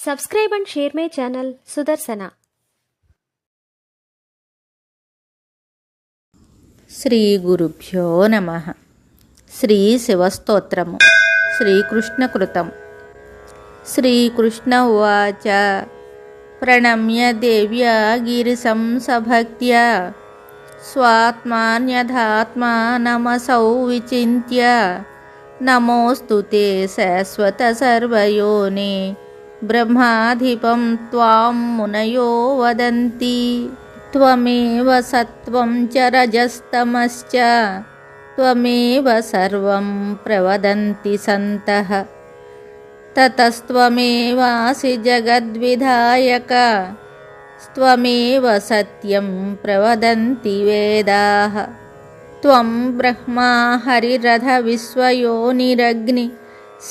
Subscribe and share my channel Sudarsana. Shri గురుభ్యో నమః. శ్రీ శివస్తోత్రము. శ్రీకృష్ణకృతం. శ్రీకృష్ణ ఉవాచ ప్రణమ్య దేవ్యా గిరిశం సభక్త్యా స్వాత్మాన్యథాత్మానమసౌ విచింత్య నమోऽस्तु తే శాశ్వత సర్వయోనే బ్రహ్మాధిపం త్వాం మునయో వదంతి. త్వమేవ సత్వం చ రజస్తమశ్చ త్వమేవ సర్వం ప్రవదంతి సంతః తతస్త్వమేవాసి జగద్విధాయక త్వమేవ సత్యం ప్రవదంతి వేదాః. త్వం బ్రహ్మా హరిరథ విశ్వయోనిరగ్ని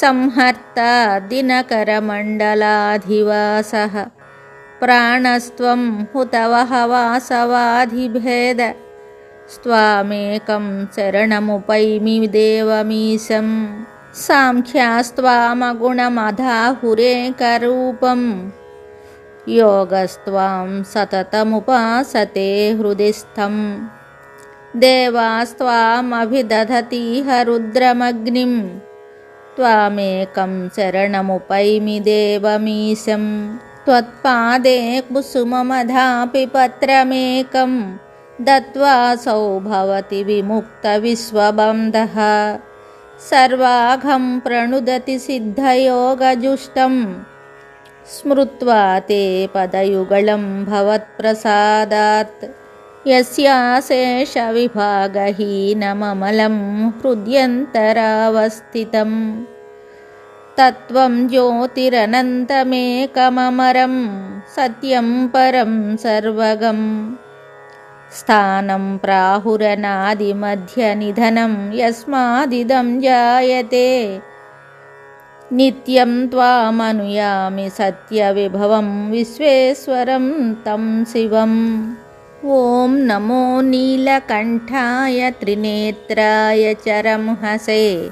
సంహర్తా దినకరమండలాధివాసః. ప్రాణస్త్వం హుతవః వాసవాధిభేద స్త్వామేకం శరణముపైమి దేవమీశం. సాంఖ్యాస్త్వామగుణమధాహురేకరూపం యోగస్త్వాం సతతముపాసతే హృది స్థం. దేవాస్త్వామభిదధతీహ రుద్రమగ్నిం త్వామేకం శరణముపైమి దేవమీశం. త్వత్పాదే కుసుమమధాపి పత్రమేకం దత్వాసౌ భవతి విముక్త విశ్వబంధః. సర్వాఘం ప్రణుదతి సిద్ధయోగజుష్టం స్మృత్వా తే పదయుగళం భవత్ప్రసాదాత్. యస్యాశేష విభాగహీనమమలం హృద్యంతరావస్థితం. తత్వం జ్యోతిరనంతమేకమమరం సత్యం పరం సర్వగం. స్థానం ప్రాహురనాదిమధ్యనిధనం యస్మాదిదం జాయతే. నిత్యం త్వామనుయామి సత్యవిభవం విశ్వేశ్వరం తం శివం. ఓం నమో నీలకంఠాయ త్రినేత్రాయ చరంహసే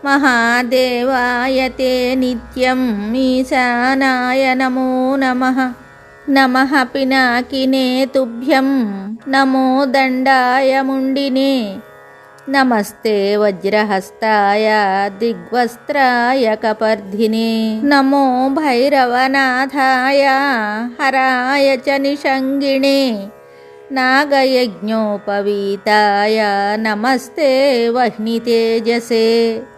మహాదేవాయ తే నిత్యం ఈశానాయ నమో నమః. నమః పినాకినే తుభ్యం నమో దండాయ ముండినే. నమస్తే వజ్రహస్తాయ దిగ్వస్త్రాయ కపర్ధినే. నమో భైరవనాథాయ హరాయ చ నిషంగిణే. నాగయజ్ఞోపవీతాయ నమస్తే వహ్నితేజసే.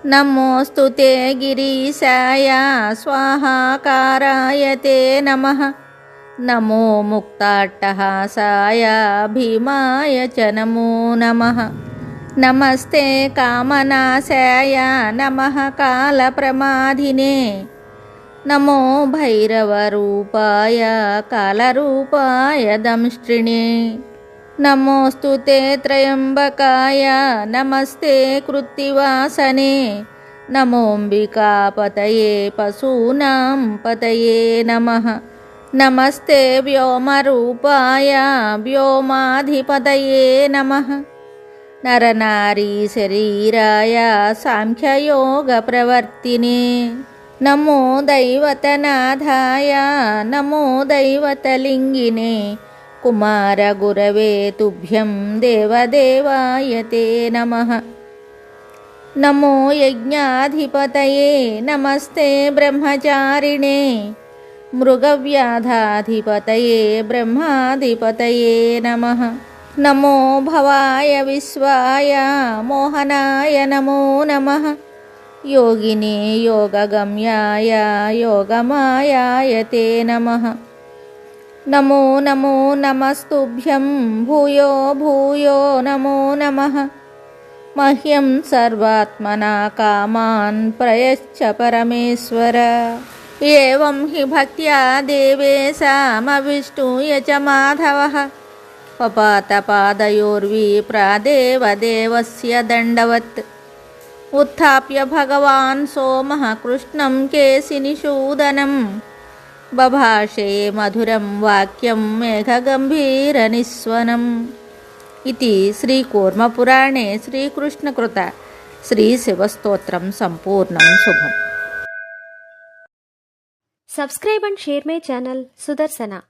నమోऽस्तु తే గిరీశాయ స్వాహాకారాయ తే నమః. నమో ముక్తాట్టహాసాయ భీమాయ చ నమో నమః. నమస్తే కామనాశాయ నమః కాలప్రమాధినే. నమో భైరవరూపాయ కాలరూపాయ దంష్ట్రిణే. నమోऽस्तु తే త్రయంబకాయ నమస్తే కృత్తివాసనే. నమోంబికాపతయే పశూనాం పతయే నమః. నమస్తే వ్యోమరూపాయ వ్యోమాధిపతయే నమః. నరనారీ శరీరాయ సాంఖ్యయోగ ప్రవర్తినే. నమో దైవతనాథాయ నమో దైవతలింగినే. కుమారగురవే తుభ్యం దేవదేవాయ తే నమః. నమో యజ్ఞాధిపతయే నమస్తే బ్రహ్మచారిణే. మృగవ్యాధాధిపతయే బ్రహ్మాధిపతయే నమః. నమో భవాయ విశ్వాయ మోహనాయ నమో నమః. యోగినే యోగగమ్యాయ యోగమాయాయ తే నమః. నమో నమో నమస్తుభ్యం భూయో భూయో నమో నమః. మహ్యం సర్వాత్మనా కామాన్ ప్రయచ్చ పరమేశ్వర. ఏవం హి భక్త్యా దేవేశామవిష్ణూయ చ మాధవః. పపాతపాదయోర్విప్రాదేవదేవస్య దండవత్. ఉత్థాప్య భగవాన్ సోమః కృష్ణం కేశినిషూదనం. బభాషే మధురం వాక్యం మేఘగంభీరనిస్వనం. ఇది శ్రీకూర్మపురాణే శ్రీకృష్ణకృత శ్రీశివస్తోత్రం సంపూర్ణం శుభం. Subscribe and share my channel Sudarsana.